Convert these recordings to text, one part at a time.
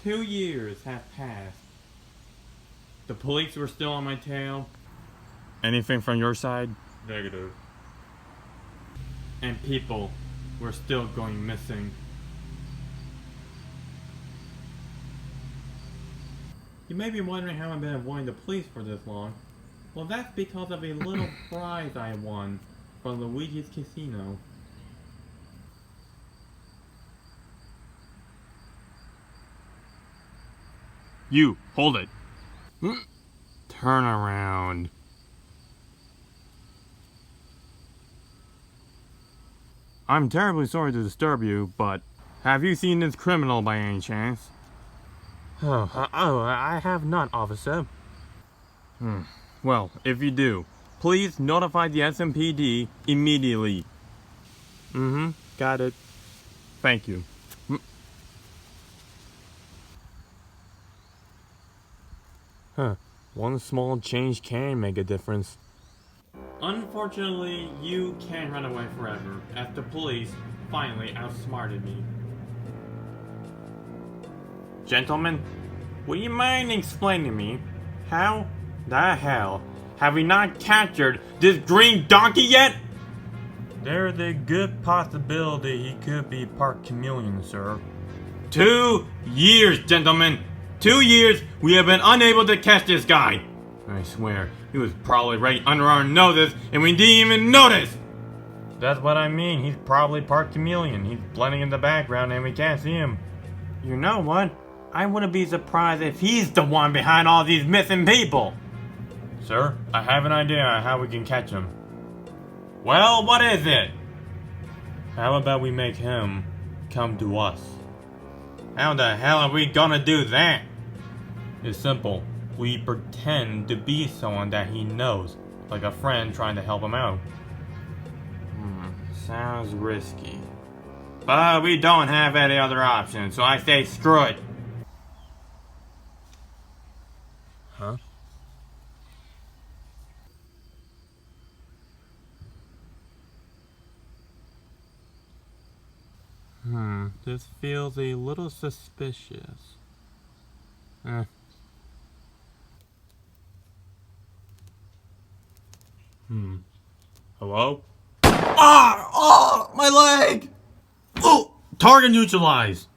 2 years have passed. The police were still on my tail. Anything from your side? Negative. And people were still going missing. You may be wondering how I've been avoiding the police for this long. Well, that's because of a little prize I won from Luigi's casino. You, hold it. Turn around. I'm terribly sorry to disturb you, but have you seen this criminal by any chance? I have not, officer. Well, if you do, please notify the SMPD immediately. Got it. Thank you. One small change can make a difference. Unfortunately, you can't run away forever, as the police finally outsmarted me. Gentlemen, would you mind explaining to me how the hell have we not captured this green donkey yet? There's a good possibility he could be part chameleon, sir. 2 years, gentlemen! 2 years we have been unable to catch this guy! I swear, he was probably right under our noses and we didn't even notice! That's what I mean, he's probably part chameleon. He's blending in the background and we can't see him. You know what? I wouldn't be surprised if he's the one behind all these missing people! Sir, I have an idea how we can catch him. Well, what is it? How about we make him come to us? How the hell are we gonna do that? It's simple. We pretend to be someone that he knows, like a friend trying to help him out. Sounds risky. But we don't have any other option, so I say screw it. Huh? This feels a little suspicious. Hello? Oh, my leg! Oh, target neutralized.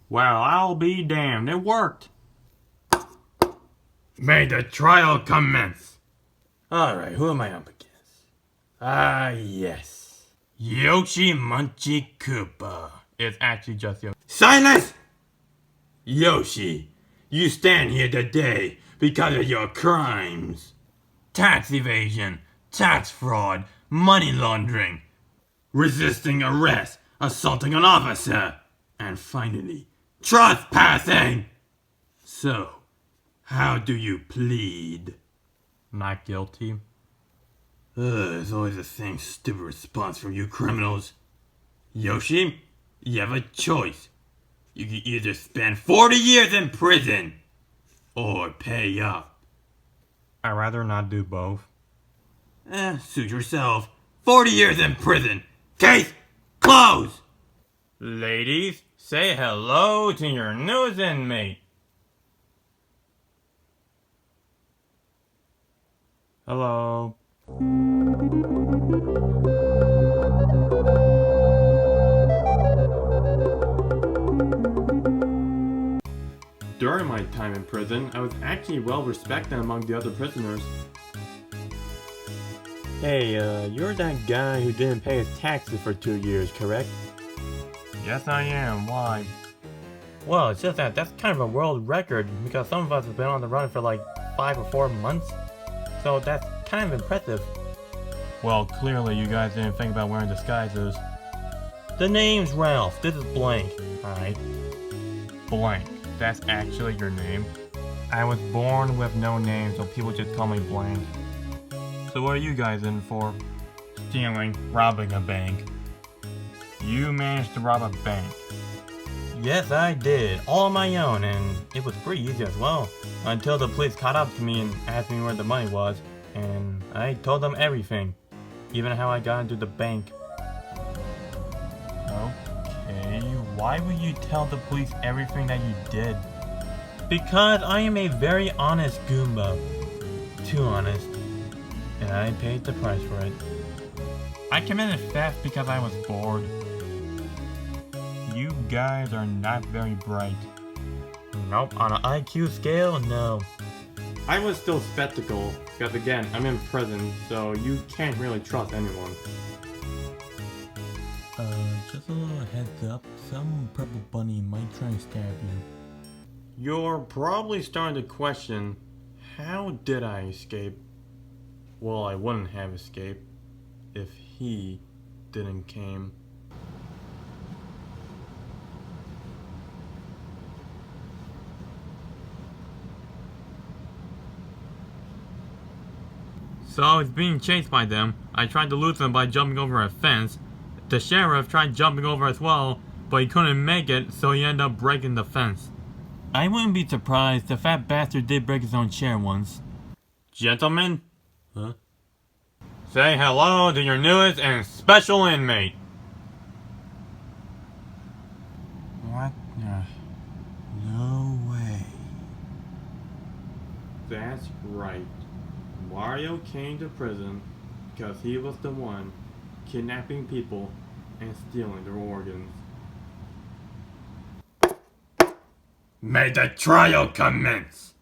Well, I'll be damned. It worked. May the trial commence. Alright, who am I up against? Yes. Yoshi Munchy Koopa. It's actually just Yoshi. Silence! Yoshi, you stand here today because of your crimes. Tax evasion, tax fraud, money laundering, resisting arrest, assaulting an officer, and finally, trespassing. So, how do you plead? Not guilty. It's always the same stupid response from you criminals. Yoshi, you have a choice. You can either spend 40 years in prison, or pay up. I'd rather not do both. Suit yourself. 40 years in prison. Case closed! Ladies, say hello to your newest inmate. Hello. During my time in prison, I was actually well respected among the other prisoners. Hey, you're that guy who didn't pay his taxes for 2 years, correct? Yes, I am. Why? Well, it's just that that's kind of a world record because some of us have been on the run for like 5 or 4 months. So that's kind of impressive. Well, clearly you guys didn't think about wearing disguises. The name's Ralph. This is Blank. Alright. Blank. That's actually your name? I was born with no name, so people just call me Blank. So what are you guys in for? Stealing, robbing a bank. You managed to rob a bank? Yes, I did. All on my own, and it was pretty easy as well. Until the police caught up to me and asked me where the money was, and I told them everything. Even how I got into the bank. Okay, why would you tell the police everything that you did? Because I am a very honest Goomba. Too honest. And I paid the price for it. I committed theft because I was bored. You guys are not very bright. Nope, on an IQ scale, no. I was still skeptical, because again, I'm in prison, so you can't really trust anyone. Just a little heads up, some purple bunny might try to stab you. You're probably starting to question, how did I escape? Well, I wouldn't have escaped if he didn't came. So I was being chased by them. I tried to lose them by jumping over a fence. The sheriff tried jumping over as well, but he couldn't make it, so he ended up breaking the fence. I wouldn't be surprised, the fat bastard did break his own chair once. Gentlemen? Huh? Say hello to your newest and special inmate. What? No way. That's right. Mario came to prison because he was the one kidnapping people and stealing their organs. May the trial commence!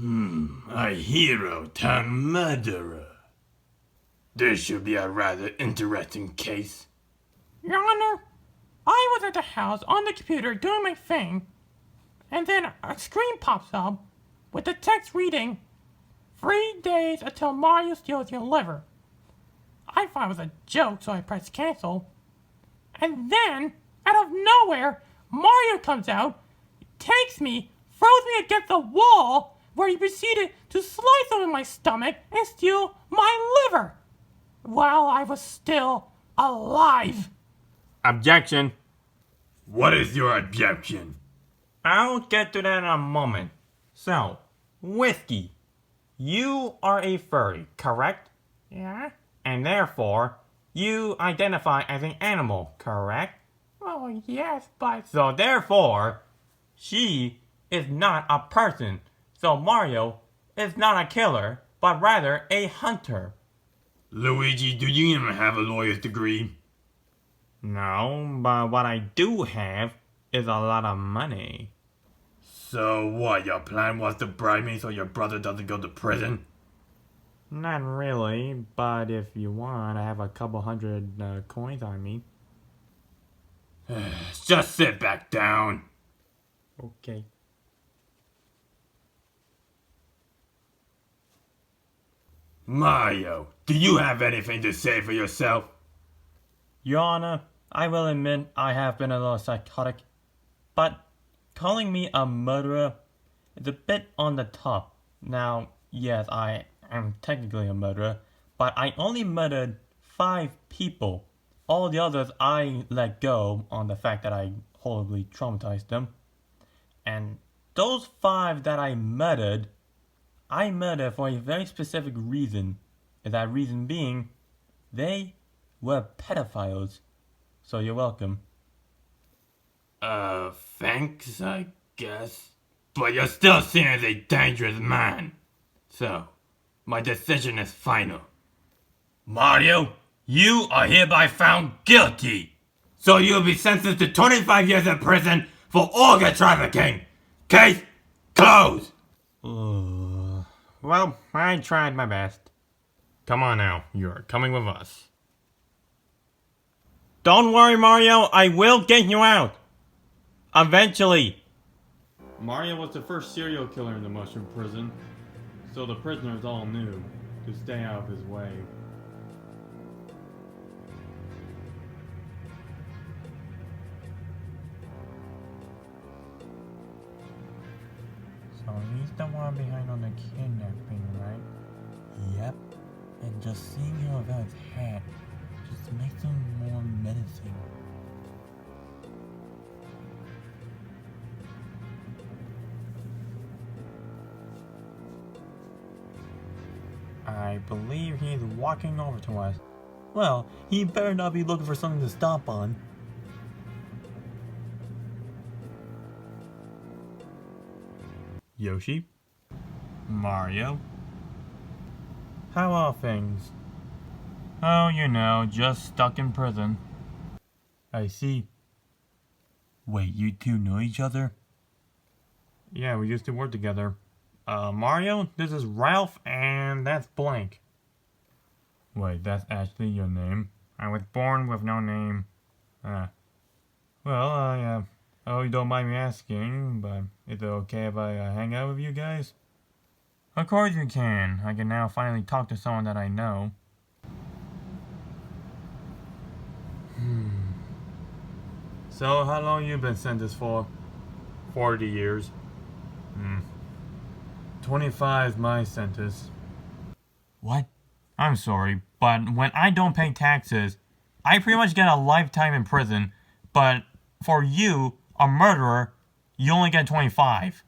A hero turned murderer. This should be a rather interesting case. Your Honor, I was at the house on the computer doing my thing, and then a screen pops up with the text reading, 3 days until Mario steals your liver. I thought it was a joke, so I pressed cancel. And then, out of nowhere, Mario comes out, takes me, throws me against the wall, where he proceeded to slice open my stomach and steal my liver, while I was still alive. Objection. What is your objection? I'll get to that in a moment. So, Whiskey, you are a furry, correct? Yeah? And therefore, you identify as an animal, correct? Oh, yes, but... So therefore, she is not a person. So Mario is not a killer, but rather a hunter. Luigi, do you even have a lawyer's degree? No, but what I do have is a lot of money. So what, your plan was to bribe me so your brother doesn't go to prison? Not really, but if you want, I have a couple hundred coins on me. Just sit back down. Okay. Mario, do you have anything to say for yourself? Your Honor, I will admit I have been a little psychotic, but calling me a murderer is a bit on the top. Now, yes, I am technically a murderer, but I only murdered 5 people. All the others I let go on the fact that I horribly traumatized them. And those 5 that I murdered for a very specific reason. And that reason being, they were pedophiles. So you're welcome. Thanks, I guess. But you're still seen as a dangerous man. So, my decision is final. Mario, you are hereby found guilty. So you'll be sentenced to 25 years in prison for organ trafficking. Case closed. Well, I tried my best. Come on now, you're coming with us. Don't worry, Mario, I will get you out. Eventually. Mario was the first serial killer in the mushroom prison, so the prisoners all knew to stay out of his way. So he's the one behind on the kidnapping, right? Yep. And just seeing him without his hat just makes him more menacing. I believe he's walking over to us. Well, he better not be looking for something to stomp on. Yoshi? Mario? How are things? Oh, you know, just stuck in prison. I see. Wait, you two know each other? Yeah, we used to work together. Mario, this is Ralph, and that's Blank. Wait, that's actually your name? I was born with no name. Well, I hope you don't mind me asking, but is it okay if I hang out with you guys? Of course you can. I can now finally talk to someone that I know. So, how long you been sentenced for? 40 years. 25 is my sentence. What? I'm sorry, but when I don't pay taxes, I pretty much get a lifetime in prison, but for you, a murderer, you only get 25.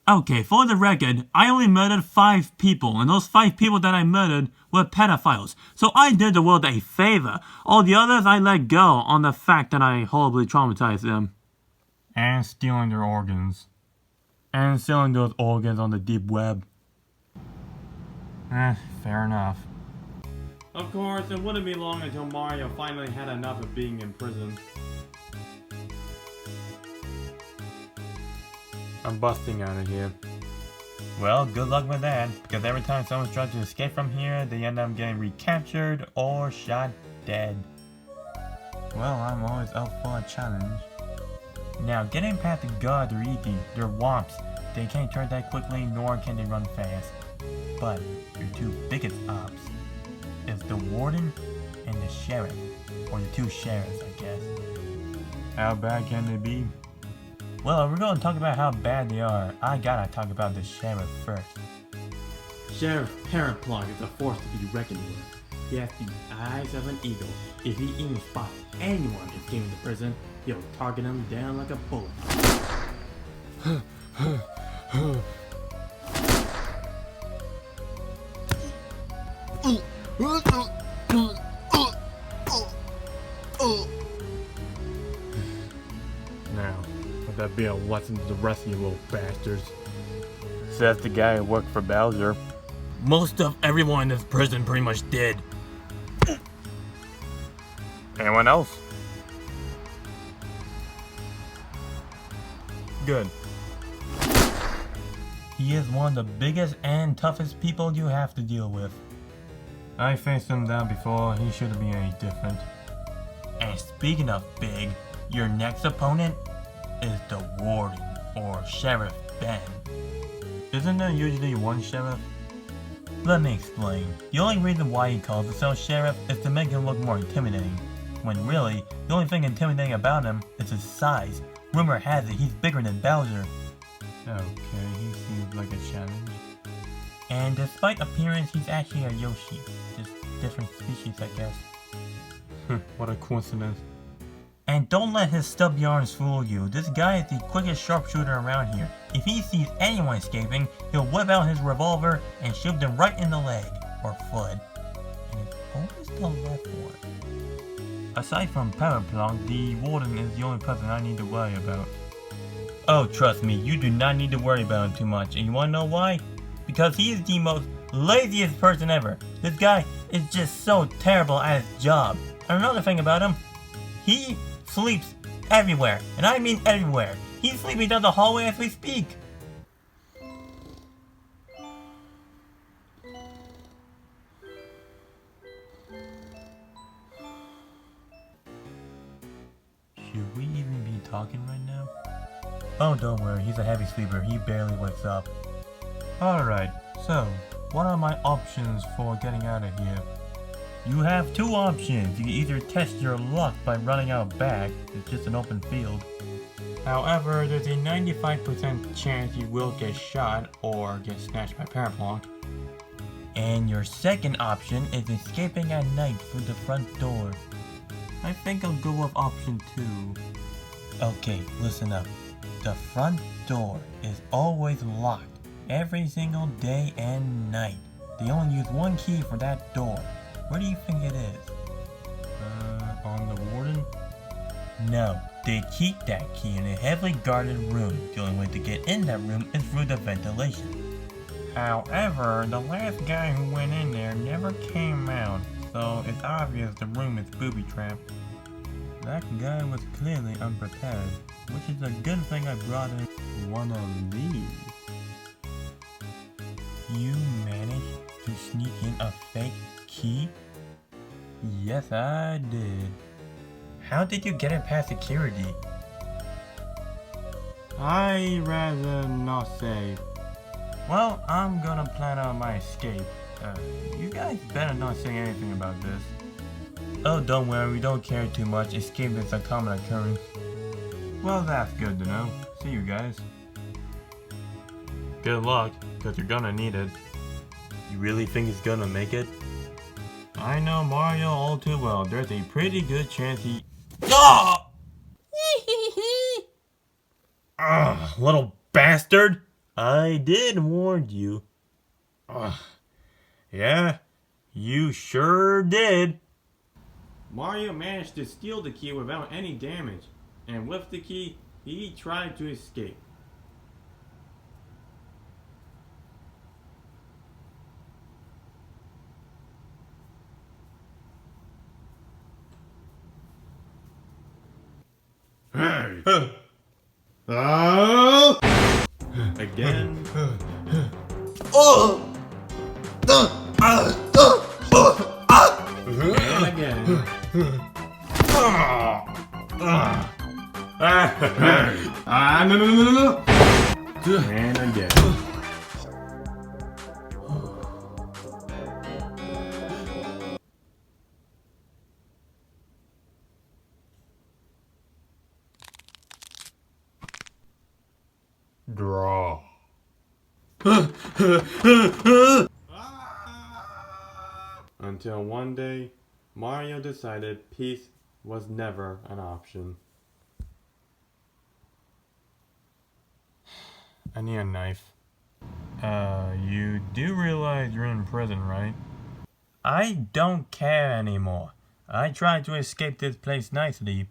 Okay, for the record, I only murdered 5 people, and those 5 people that I murdered were pedophiles. So I did the world a favor. All the others I let go on the fact that I horribly traumatized them. And stealing their organs. And selling those organs on the deep web. Fair enough. Of course, it wouldn't be long until Mario finally had enough of being in prison. I'm busting out of here. Well, good luck with that, because every time someone's trying to escape from here, they end up getting recaptured or shot dead. Well, I'm always up for a challenge. Now, getting past the guards are easy. They're womps. They can't turn that quickly, nor can they run fast. But your two biggest ops is the warden and the sheriff. Or the 2 sheriffs, I guess. How bad can they be? Well, if we're going to talk about how bad they are, I gotta talk about the sheriff first. Sheriff Paraplug is a force to be reckoned with. He has the eyes of an eagle. If he even spots anyone escaping the prison, he'll target them down like a bullet. Now, let that be a lesson to the rest of you little bastards. Says the guy who worked for Bowser. Most of everyone in this prison pretty much did. Anyone else? Good. He is one of the biggest and toughest people you have to deal with. I faced him down before, he shouldn't be any different. And speaking of big, your next opponent is the warden, or Sheriff Ben. Isn't there usually one sheriff? Let me explain. The only reason why he calls himself sheriff is to make him look more intimidating. When really, the only thing intimidating about him is his size. Rumor has it he's bigger than Bowser. Okay, he seems like a challenge. And despite appearance, he's actually a Yoshi. Just different species, I guess. What a coincidence. And don't let his stubby arms fool you. This guy is the quickest sharpshooter around here. If he sees anyone escaping, he'll whip out his revolver and shoot them right in the leg, or foot. And it's always the left one. Aside from Paraplunk, the warden is the only person I need to worry about. Oh, trust me, you do not need to worry about him too much. And you wanna know why? Because he is the most laziest person ever. This guy is just so terrible at his job. And another thing about him, he sleeps everywhere. And I mean everywhere. He's sleeping down the hallway as we speak. Should we even be talking right now? Oh, don't worry, he's a heavy sleeper. He barely wakes up. Alright, so, what are my options for getting out of here? You have 2 options. You can either test your luck by running out back, it's just an open field. However, there's a 95% chance you will get shot or get snatched by Paraplunk. And your second option is escaping at night through the front door. I think I'll go with option 2. Okay, listen up. The front door is always locked, every single day and night. They only use 1 key for that door. Where do you think it is? On the warden? No, they keep that key in a heavily guarded room. The only way to get in that room is through the ventilation. However, the last guy who went in there never came out, so it's obvious the room is booby-trapped. That guy was clearly unprepared, which is a good thing I brought in one of these. You managed to sneak in a fake key? Yes, I did. How did you get it past security? I'd rather not say. Well, I'm gonna plan out my escape. You guys better not say anything about this. Oh, don't worry, we don't care too much. Escape is a common occurrence. Well, that's good to know. See you guys. Good luck, because you're gonna need it. You really think he's gonna make it? I know Mario all too well. There's a pretty good chance he... Ah! Little bastard! I did warn you. Yeah, you sure did. Mario managed to steal the key without any damage, and with the key, he tried to escape. Hey! Again. And again. No. And again. Draw. Until one day, Mario decided peace was never an option. I need a knife. You do realize you're in prison, right? I don't care anymore. I tried to escape this place nicely,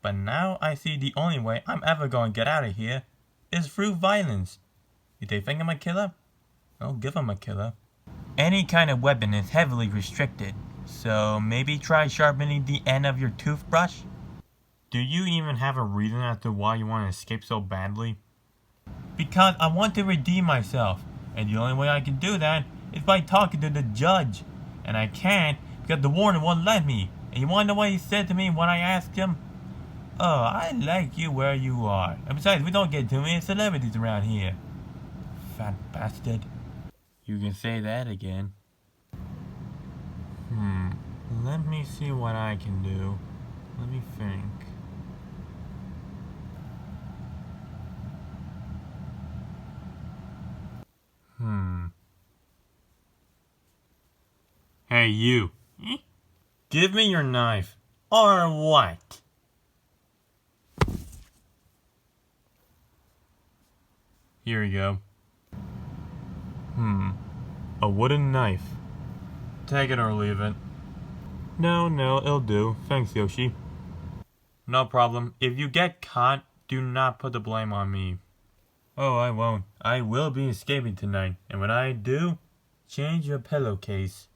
but now I see the only way I'm ever going to get out of here is through violence. If they think I'm a killer, I'll give them a killer. Any kind of weapon is heavily restricted, so maybe try sharpening the end of your toothbrush? Do you even have a reason as to why you want to escape so badly? Because I want to redeem myself, and the only way I can do that is by talking to the judge. And I can't because the warden won't let me. And you want to know what he said to me when I asked him? Oh, I like you where you are. And besides, we don't get too many celebrities around here. Fat bastard. You can say that again. Let me see what I can do. Let me think. Hey, you. Give me your knife. Or what? Here you go. A wooden knife. Take it or leave it. No, it'll do. Thanks, Yoshi. No problem. If you get caught, do not put the blame on me. Oh, I won't. I will be escaping tonight, and when I do, change your pillowcase.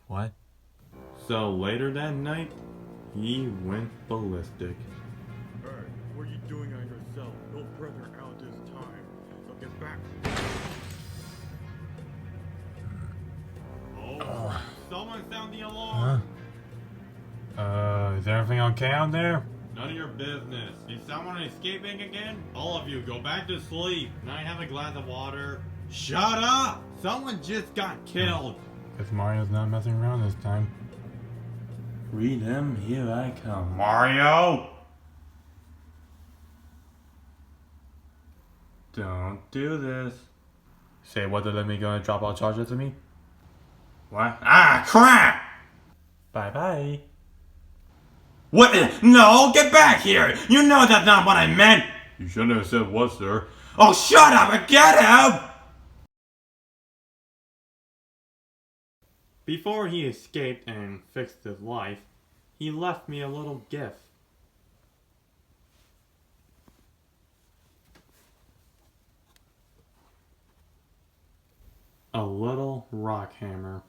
What? So later that night, he went ballistic. Hey, what are you doing on yourself? No brother out this time, so get back. Oh, someone sound the alarm! Is everything okay out there? None of your business. Is someone escaping again? All of you, go back to sleep. Can I have a glass of water? Shut up! Someone just got killed! Guess Mario's not messing around this time. Freedom, here I come. Mario! Don't do this. Say what the limit gonna drop all charges to me? What? Ah, crap! Bye-bye. What? No, get back here! You know that's not what I meant! You shouldn't have said what, sir. Oh, shut up and get him! Before he escaped and fixed his life, He left me a little gift. A little rock hammer.